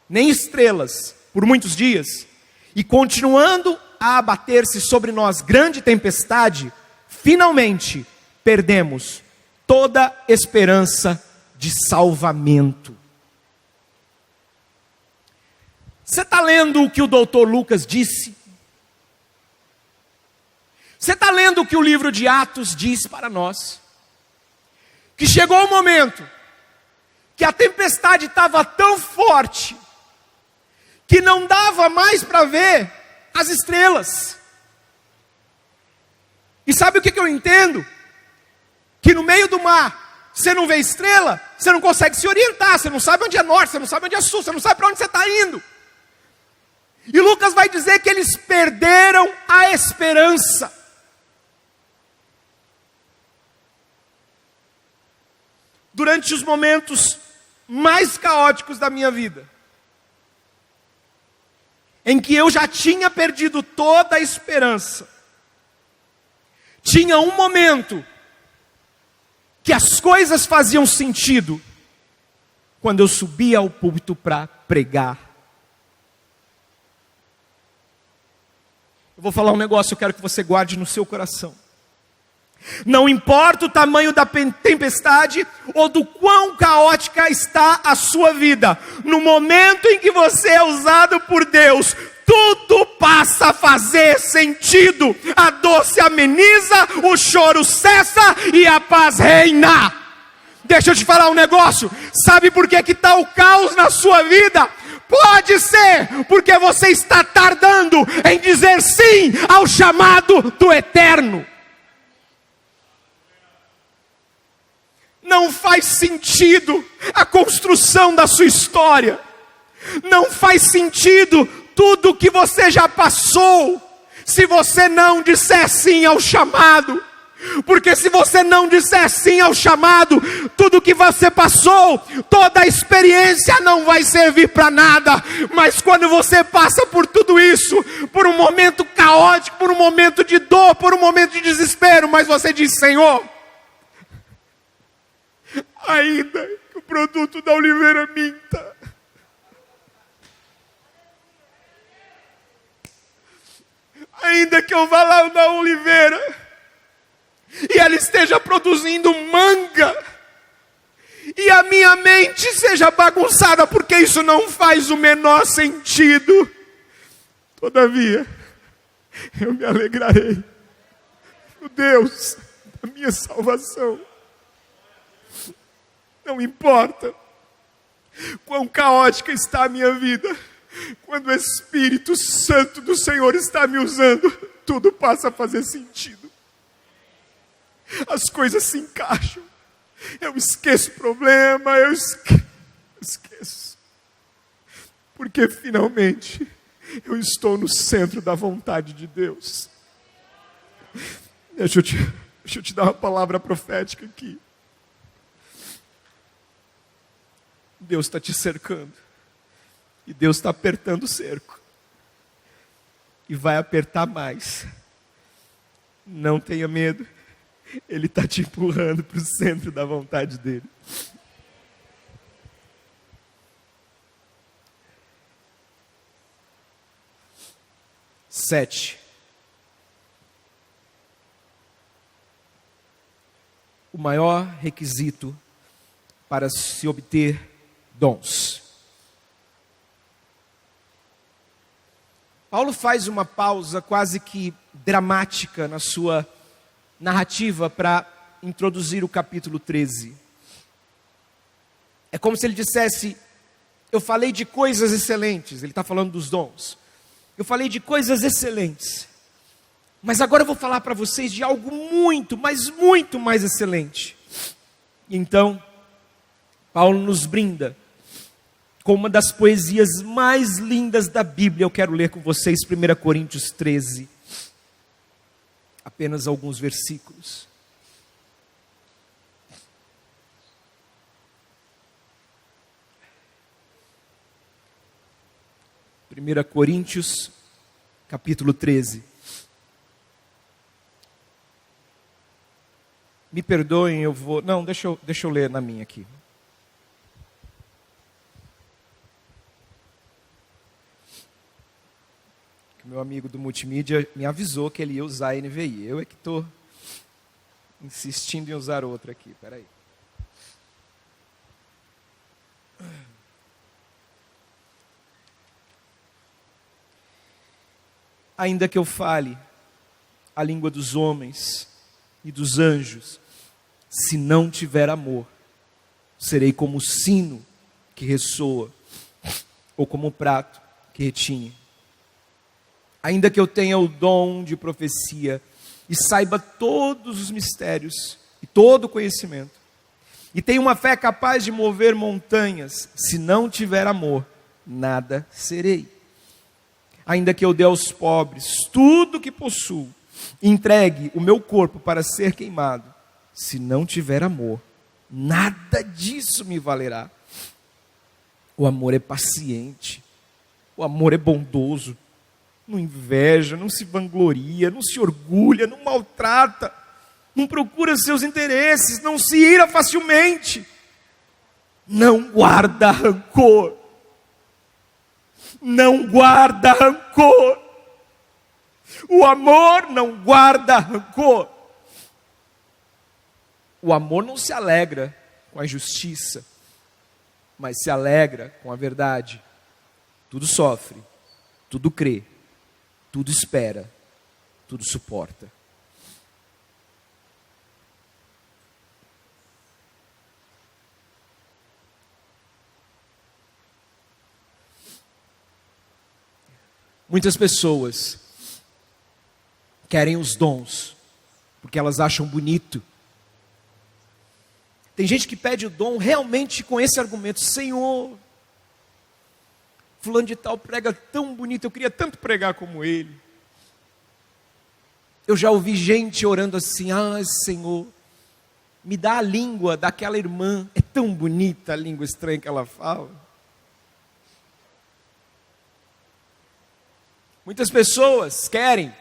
nem estrelas por muitos dias, e continuando a abater-se sobre nós grande tempestade, finalmente perdemos toda esperança de salvamento. Você está lendo o que o doutor Lucas disse? Você está lendo o que o livro de Atos diz para nós? Que chegou o momento que a tempestade estava tão forte que não dava mais para ver as estrelas. E sabe o que eu entendo? Que no meio do mar, você não vê estrela, você não consegue se orientar, você não sabe onde é norte, você não sabe onde é sul, você não sabe para onde você está indo. E Lucas vai dizer que eles perderam a esperança. Durante os momentos mais caóticos da minha vida, em que eu já tinha perdido toda a esperança, tinha um momento que as coisas faziam sentido, quando eu subia ao púlpito para pregar. Eu vou falar um negócio, eu quero que você guarde no seu coração. Não importa o tamanho da tempestade ou do quão caótica está a sua vida, no momento em que você é usado por Deus, tudo passa a fazer sentido. A dor se ameniza, o choro cessa e a paz reina. Deixa eu te falar um negócio. Sabe por que está o caos na sua vida? Pode ser porque você está tardando em dizer sim ao chamado do eterno. Não faz sentido a construção da sua história. Não faz sentido tudo que você já passou, se você não disser sim ao chamado. Porque se você não disser sim ao chamado, tudo que você passou, toda a experiência não vai servir para nada. Mas quando você passa por tudo isso, por um momento caótico, por um momento de dor, por um momento de desespero, mas você diz: Senhor, ainda que o produto da oliveira minta, ainda que eu vá lá na oliveira e ela esteja produzindo manga, e a minha mente seja bagunçada, porque isso não faz o menor sentido, todavia, eu me alegrarei no Deus da minha salvação. Não importa quão caótica está a minha vida, quando o Espírito Santo do Senhor está me usando, tudo passa a fazer sentido. As coisas se encaixam. Eu esqueço o problema, eu esqueço. Porque finalmente eu estou no centro da vontade de Deus. Deixa eu te dar uma palavra profética aqui. Deus está te cercando. E Deus está apertando o cerco. E vai apertar mais. Não tenha medo. Ele está te empurrando para o centro da vontade dele. Sete. O maior requisito para se obter dons. Paulo faz uma pausa quase que dramática na sua narrativa para introduzir o capítulo 13. É como se ele dissesse: eu falei de coisas excelentes. Ele está falando dos dons. Eu falei de coisas excelentes, mas agora eu vou falar para vocês de algo muito, mas muito mais excelente. Então, Paulo nos brinda com uma das poesias mais lindas da Bíblia. Eu quero ler com vocês 1 Coríntios 13. Apenas alguns versículos. Primeira Coríntios, capítulo 13. Me perdoem, eu vou... Não, deixa eu ler na minha aqui. Meu amigo do multimídia me avisou que ele ia usar a NVI. Eu é que estou insistindo em usar outra aqui. Espera aí. Ainda que eu fale a língua dos homens e dos anjos, se não tiver amor, serei como o sino que ressoa, ou como o prato que retine. Ainda que eu tenha o dom de profecia e saiba todos os mistérios e todo o conhecimento, e tenha uma fé capaz de mover montanhas, se não tiver amor, nada serei. Ainda que eu dê aos pobres tudo o que possuo, entregue o meu corpo para ser queimado, se não tiver amor, nada disso me valerá. O amor é paciente, o amor é bondoso, não inveja, não se vangloria, não se orgulha, não maltrata, não procura seus interesses, não se ira facilmente, não guarda rancor, não guarda rancor. O amor não guarda rancor. O amor não se alegra com a injustiça, mas se alegra com a verdade. Tudo sofre, tudo crê, tudo espera, tudo suporta. Muitas pessoas querem os dons porque elas acham bonito. Tem gente que pede o dom realmente com esse argumento: Senhor, fulano de tal prega tão bonito, eu queria tanto pregar como ele. Eu já ouvi gente orando assim: Senhor, me dá a língua daquela irmã, é tão bonita a língua estranha que ela fala. Muitas pessoas querem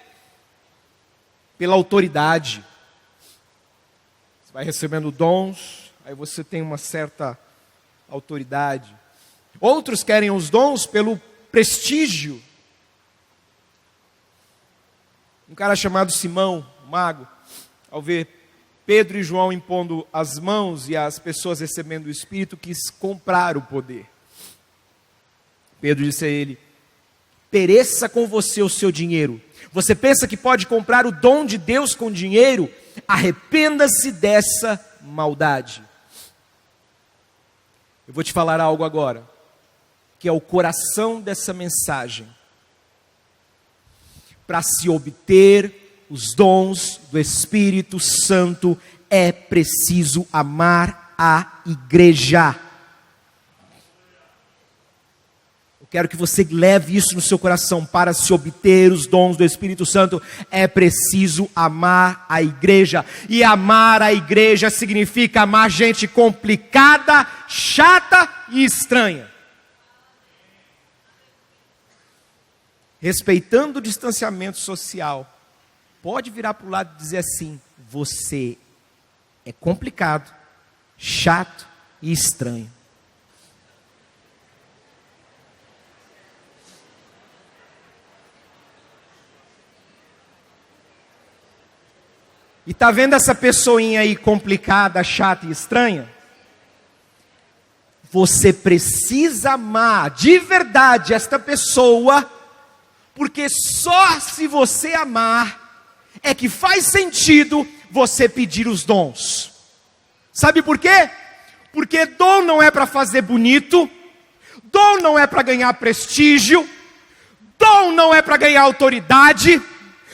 pela autoridade. Você vai recebendo dons, aí você tem uma certa autoridade. Outros querem os dons pelo prestígio. Um cara chamado Simão, mago, ao ver Pedro e João impondo as mãos e as pessoas recebendo o Espírito, quis comprar o poder. Pedro disse a ele: pereça com você o seu dinheiro. Você pensa que pode comprar o dom de Deus com dinheiro? Arrependa-se dessa maldade. Eu vou te falar algo agora, que é o coração dessa mensagem. Para se obter os dons do Espírito Santo, é preciso amar a igreja. Quero que você leve isso no seu coração. Para se obter os dons do Espírito Santo, é preciso amar a igreja. E amar a igreja significa amar gente complicada, chata e estranha. Respeitando o distanciamento social. Pode virar para o lado e dizer assim: você é complicado, chato e estranho. E tá vendo essa pessoinha aí complicada, chata e estranha? Você precisa amar de verdade esta pessoa, porque só se você amar é que faz sentido você pedir os dons. Sabe por quê? Porque dom não é para fazer bonito, dom não é para ganhar prestígio, dom não é para ganhar autoridade,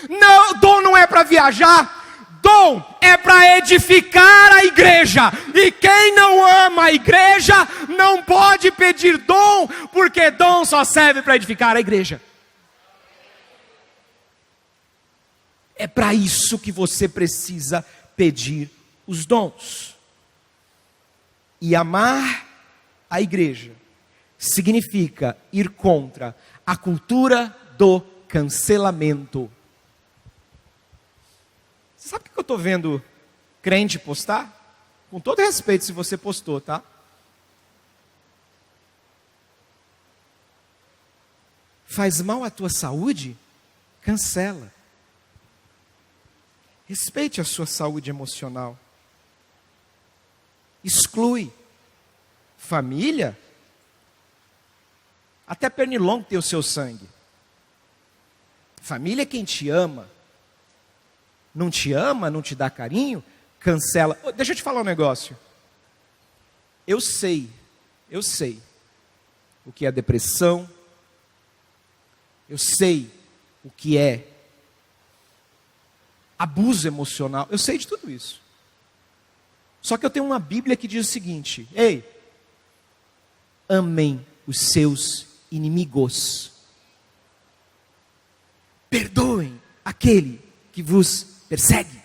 não, dom não é para viajar. Dom é para edificar a igreja. E quem não ama a igreja não pode pedir dom, porque dom só serve para edificar a igreja. É para isso que você precisa pedir os dons. E amar a igreja significa ir contra a cultura do cancelamento. Sabe o que eu estou vendo crente postar? Com todo respeito se você postou, tá? Faz mal à tua saúde? Cancela. Respeite a sua saúde emocional. Exclui. Família? Até pernilongo tem o seu sangue. Família é quem te ama. Não te ama, não te dá carinho, cancela. Deixa eu te falar um negócio. Eu sei o que é depressão, eu sei o que é abuso emocional, eu sei de tudo isso. Só que eu tenho uma Bíblia que diz o seguinte: ei, amem os seus inimigos, perdoem aquele que vos persegue.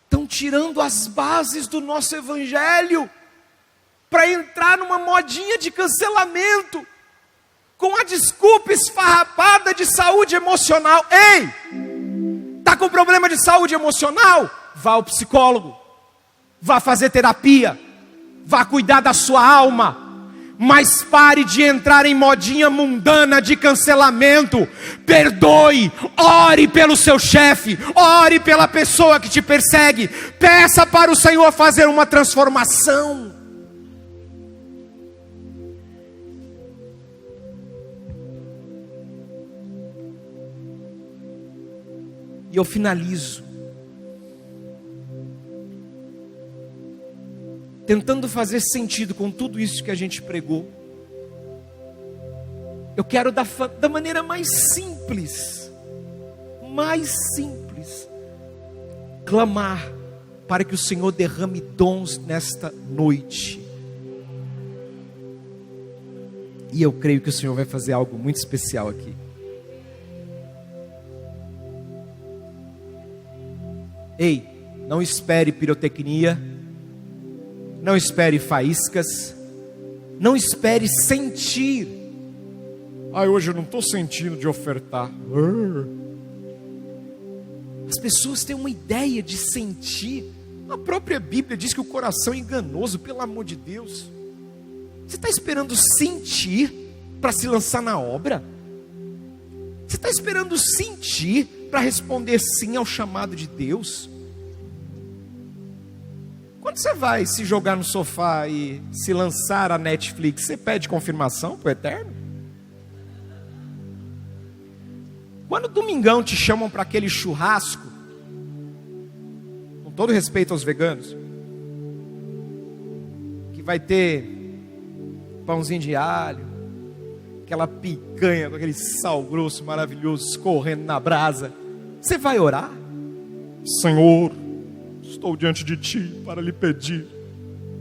Estão tirando as bases do nosso evangelho para entrar numa modinha de cancelamento, com a desculpa esfarrapada de saúde emocional. Ei, está com problema de saúde emocional? Vá ao psicólogo, vá fazer terapia, vá cuidar da sua alma. Mas pare de entrar em modinha mundana de cancelamento. Perdoe, ore pelo seu chefe, ore pela pessoa que te persegue. Peça para o Senhor fazer uma transformação. E eu finalizo tentando fazer sentido com tudo isso que a gente pregou. Eu quero da maneira mais simples, clamar para que o Senhor derrame dons nesta noite. E eu creio que o Senhor vai fazer algo muito especial aqui. Ei, não espere pirotecnia, não espere faíscas, não espere sentir. Hoje eu não estou sentindo de ofertar. As pessoas têm uma ideia de sentir. A própria Bíblia diz que o coração é enganoso, pelo amor de Deus. Você está esperando sentir para se lançar na obra? Você está esperando sentir para responder sim ao chamado de Deus? Quando você vai se jogar no sofá e se lançar a Netflix, você pede confirmação para o Eterno? Quando domingão te chamam para aquele churrasco, com todo respeito aos veganos, que vai ter pãozinho de alho, aquela picanha com aquele sal grosso maravilhoso escorrendo na brasa, você vai orar? Senhor, estou diante de Ti para lhe pedir,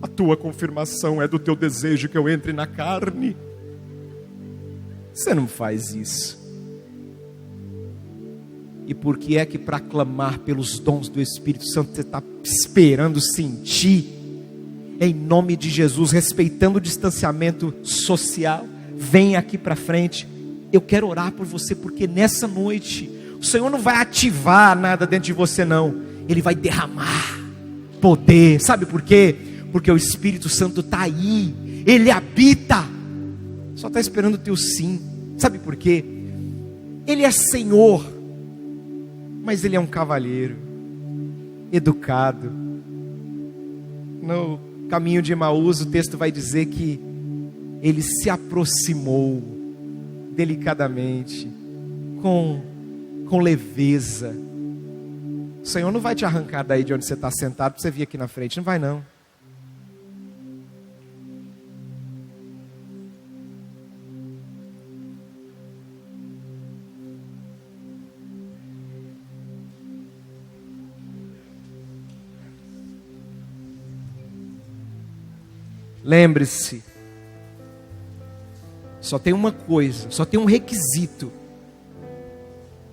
a Tua confirmação é do Teu desejo que eu entre na carne. Você não faz isso. E por que é que para clamar pelos dons do Espírito Santo você está esperando sentir? Em nome de Jesus, respeitando o distanciamento social, vem aqui para frente. Eu quero orar por você, porque nessa noite o Senhor não vai ativar nada dentro de você não. Ele vai derramar poder. Sabe por quê? Porque o Espírito Santo está aí. Ele habita. Só está esperando o teu sim. Sabe por quê? Ele é Senhor mas ele é um cavalheiro, educado. No caminho de Emaús, o texto vai dizer que ele se aproximou delicadamente, com leveza. O Senhor não vai te arrancar daí de onde você está sentado para você vir aqui na frente, não vai não. Lembre-se, só tem uma coisa, só tem um requisito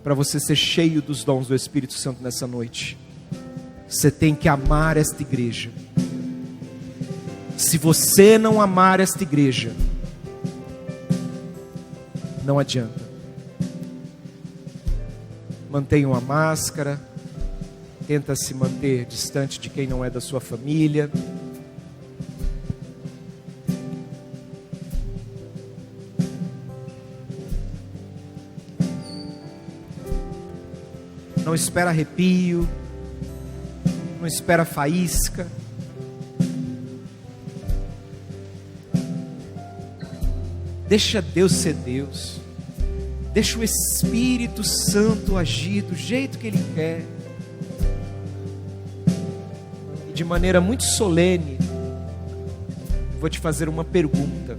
para você ser cheio dos dons do Espírito Santo nessa noite. Você tem que amar esta igreja. Se você não amar esta igreja, não adianta. Mantenha uma máscara, tenta se manter distante de quem não é da sua família. Não espera arrepio, não espera faísca. Deixa Deus ser Deus. Deixa o Espírito Santo agir do jeito que Ele quer. E de maneira muito solene, vou te fazer uma pergunta.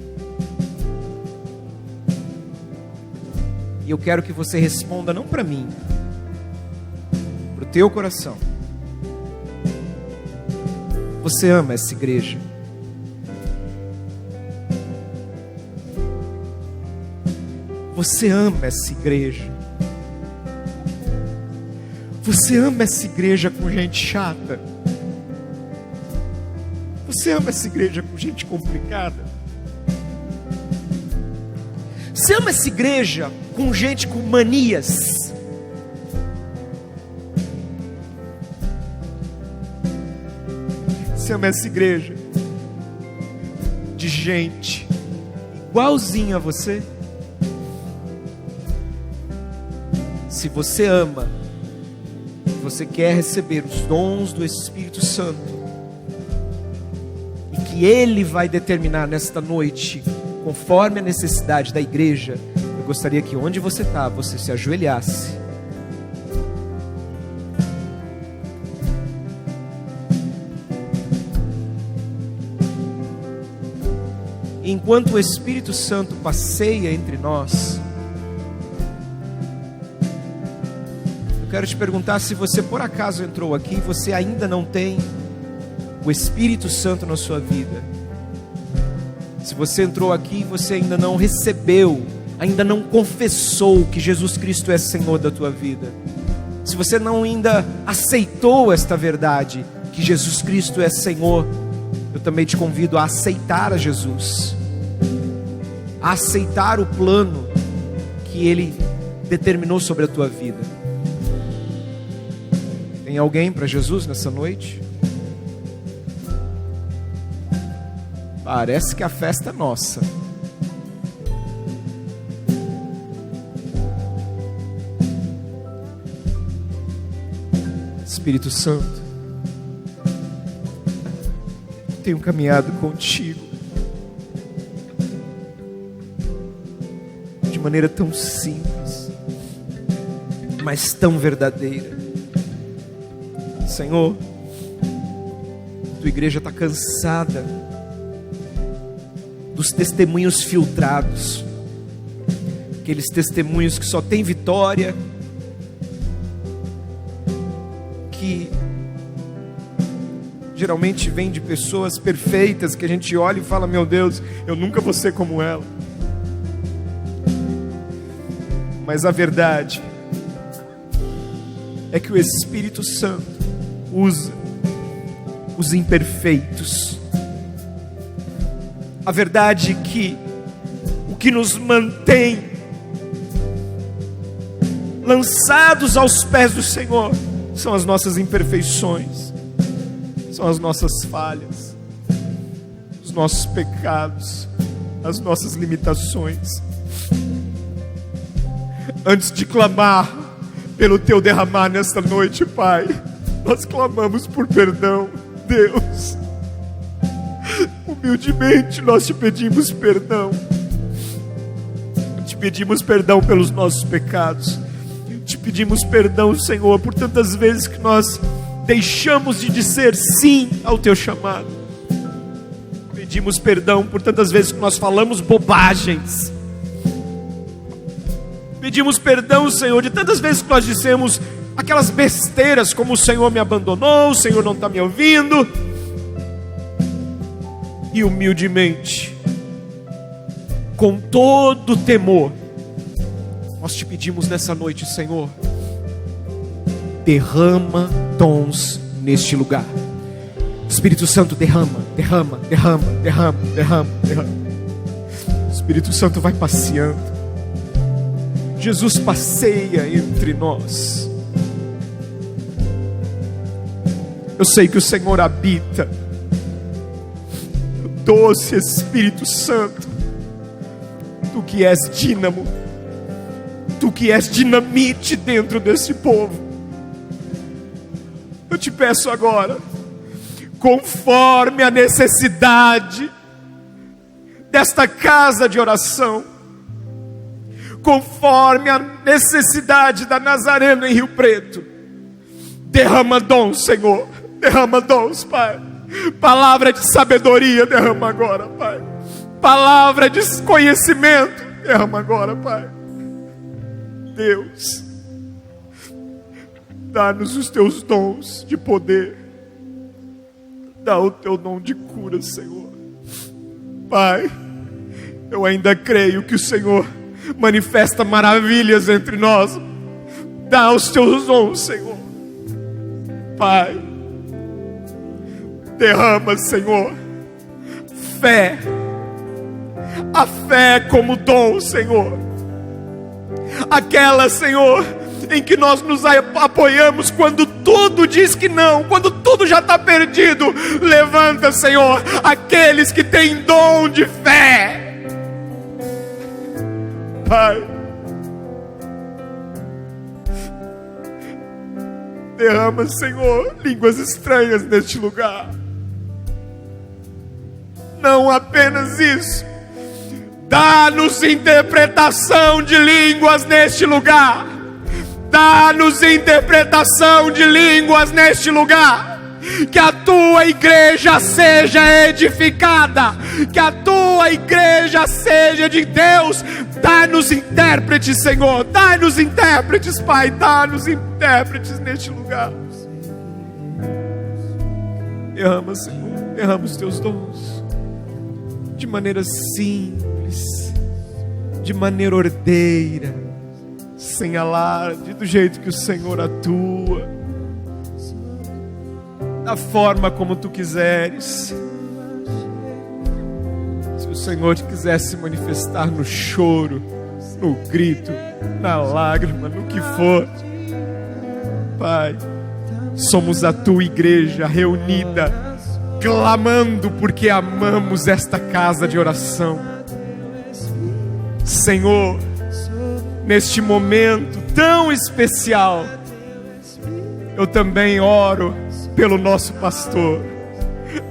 E eu quero que você responda não para mim, para o teu coração. Você ama essa igreja? Você ama essa igreja? Você ama essa igreja com gente chata? Você ama essa igreja com gente complicada? Você ama essa igreja com gente com manias? Você ama essa igreja de gente igualzinha a você? Se você ama, você quer receber os dons do Espírito Santo, e que Ele vai determinar nesta noite, conforme a necessidade da igreja, eu gostaria que onde você está, você se ajoelhasse. Enquanto o Espírito Santo passeia entre nós, eu quero te perguntar, se você por acaso entrou aqui e você ainda não tem o Espírito Santo na sua vida, se você entrou aqui e você ainda não recebeu, ainda não confessou que Jesus Cristo é Senhor da tua vida, se você não ainda aceitou esta verdade, que Jesus Cristo é Senhor, eu também te convido a aceitar a Jesus, a aceitar o plano que Ele determinou sobre a tua vida. Tem alguém para Jesus nessa noite? Parece que a festa é nossa. Espírito Santo, tenho caminhado contigo de maneira tão simples, mas tão verdadeira. Senhor, tua igreja está cansada dos testemunhos filtrados, aqueles testemunhos que só tem vitória, que geralmente vem de pessoas perfeitas, que a gente olha e fala, meu Deus, eu nunca vou ser como ela. Mas a verdade é que o Espírito Santo usa os imperfeitos. A verdade é que o que nos mantém lançados aos pés do Senhor são as nossas imperfeições, são as nossas falhas, os nossos pecados, as nossas limitações. Antes de clamar pelo Teu derramar nesta noite, Pai. Nós clamamos por perdão, Deus. Humildemente nós Te pedimos perdão. Te pedimos perdão pelos nossos pecados. Te pedimos perdão, Senhor, por tantas vezes que nós deixamos de dizer sim ao Teu chamado. Pedimos perdão por tantas vezes que nós falamos bobagens. Pedimos perdão, Senhor, de tantas vezes que nós dissemos aquelas besteiras como: o Senhor me abandonou, o Senhor não está me ouvindo. E humildemente, com todo temor, nós Te pedimos nessa noite, Senhor, derrama dons neste lugar. Espírito Santo, derrama. Espírito Santo vai passeando. Jesus passeia entre nós. Eu sei que o Senhor habita. Doce Espírito Santo, Tu que és dínamo, Tu que és dinamite dentro desse povo, eu Te peço agora, conforme a necessidade desta casa de oração, conforme a necessidade da Nazareno em Rio Preto, derrama dons, Senhor, derrama dons, Pai. Palavra de sabedoria, derrama agora, Pai. Palavra de conhecimento, derrama agora, Pai. Deus, dá-nos os Teus dons de poder. Dá o Teu dom de cura, Senhor. Pai, eu ainda creio que o Senhor manifesta maravilhas entre nós. Dá os Teus dons, Senhor. Pai, derrama, Senhor, fé. A fé como dom, Senhor. Aquela, Senhor, em que nós nos apoiamos quando tudo diz que não, quando tudo já está perdido. Levanta, Senhor, aqueles que têm dom de fé. Pai, derrama, Senhor, línguas estranhas neste lugar. Não apenas isso, dá-nos interpretação de línguas neste lugar. Dá-nos interpretação de línguas neste lugar. Que a Tua igreja seja edificada. Que a Tua igreja seja de Deus. Dá-nos intérpretes, Senhor. Dá-nos intérpretes, Pai. Dá-nos intérpretes neste lugar. Derrama, Senhor. Derrama os Teus dons de maneira simples, de maneira ordeira, sem alarde, do jeito que o Senhor atua, da forma como Tu quiseres. Se o Senhor te quisesse se manifestar no choro, no grito, na lágrima, no que for, Pai, somos a Tua igreja reunida, clamando porque amamos esta casa de oração. Senhor, neste momento tão especial, eu também oro pelo nosso pastor.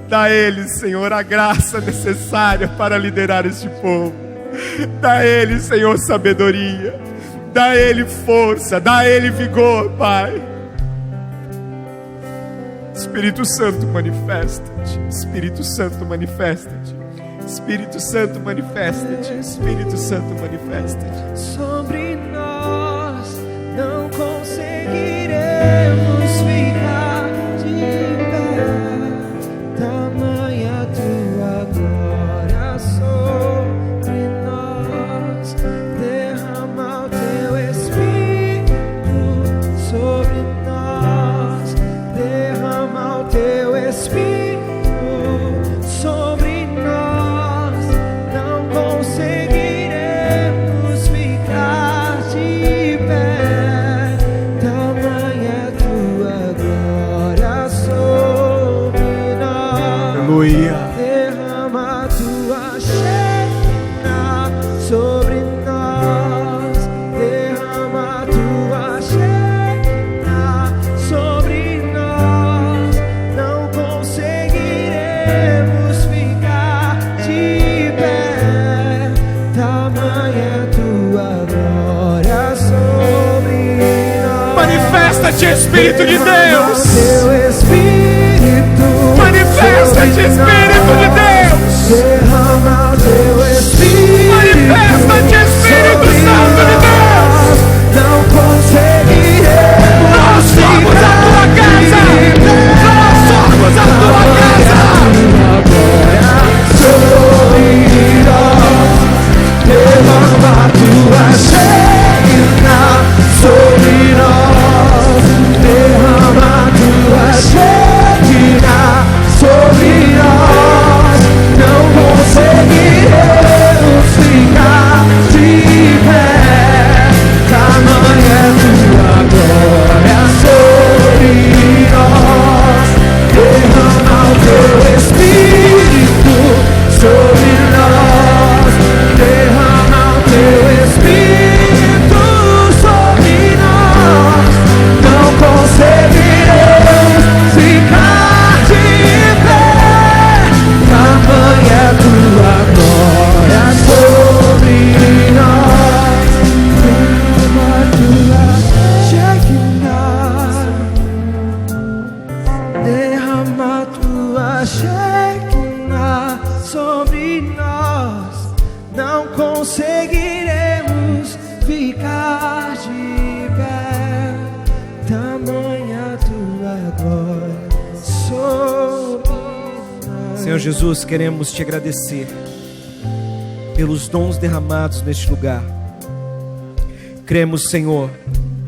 Dá a ele, Senhor, a graça necessária para liderar este povo. Dá a ele, Senhor, sabedoria. Dá a ele força, dá a ele vigor, Pai. Espírito Santo, manifesta-te. Espírito Santo, manifesta-te. Espírito Santo, manifesta-te. Espírito Santo, manifesta-te. Sobre nós não conseguiremos ficar de pé. Tamanha Tua glória sobre nós. Derrama o Teu Espírito sobre nós. Derrama o Teu Espírito sobre nós. Não conseguiremos ficar de Manifesta-te, Espírito de Deus. Teu Espírito Manifesta-te, Espírito de Deus. derrama teu Espírito. Manifesta-te, Espírito Santo de Deus. Não conseguiremos. Nós somos a tua casa. Nós somos a tua casa. Sobre nós, derrama tua Shekinah sobre nós, derrama tua Shekinah sobre nós. Não conseguiremos ficar de pé, tamanha é tua glória sobre nós. Derrama o teu Espírito sobre nós, derrama o teu Espírito sobre nós. Não conseguiremos ficar de pé, tamanha é tua glória sobre nós. Derrama tua Shekinah sobre nós. Não conseguiremos ficar de pé, tamanha tua glória sobre nós. Senhor Jesus, queremos te agradecer pelos dons derramados neste lugar. Cremos, Senhor,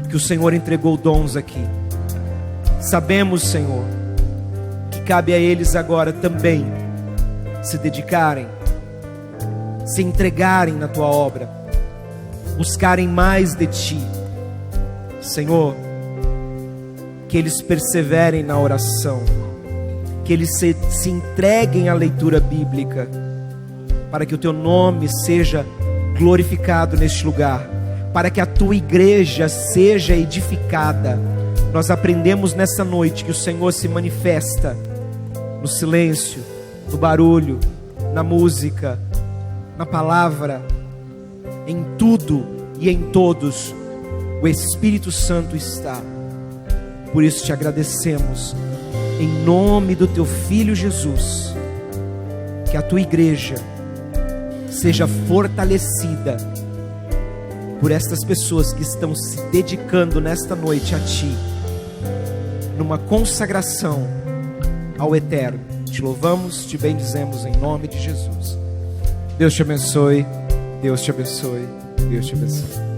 que o Senhor entregou dons aqui. Sabemos, Senhor, que cabe a eles agora também se dedicarem, se entregarem na tua obra, buscarem mais de ti. Senhor, que eles perseverem na oração, que eles se entreguem à leitura bíblica, para que o teu nome seja glorificado neste lugar, para que a tua igreja seja edificada. Nós aprendemos nessa noite que o Senhor se manifesta no silêncio, no barulho, na música, na palavra, em tudo e em todos. O Espírito Santo está. Por isso te agradecemos, em nome do teu Filho Jesus, que a tua igreja seja fortalecida por estas pessoas que estão se dedicando nesta noite a ti, numa consagração ao eterno. Te louvamos, te bendizemos em nome de Jesus. Deus te abençoe, Deus te abençoe, Deus te abençoe.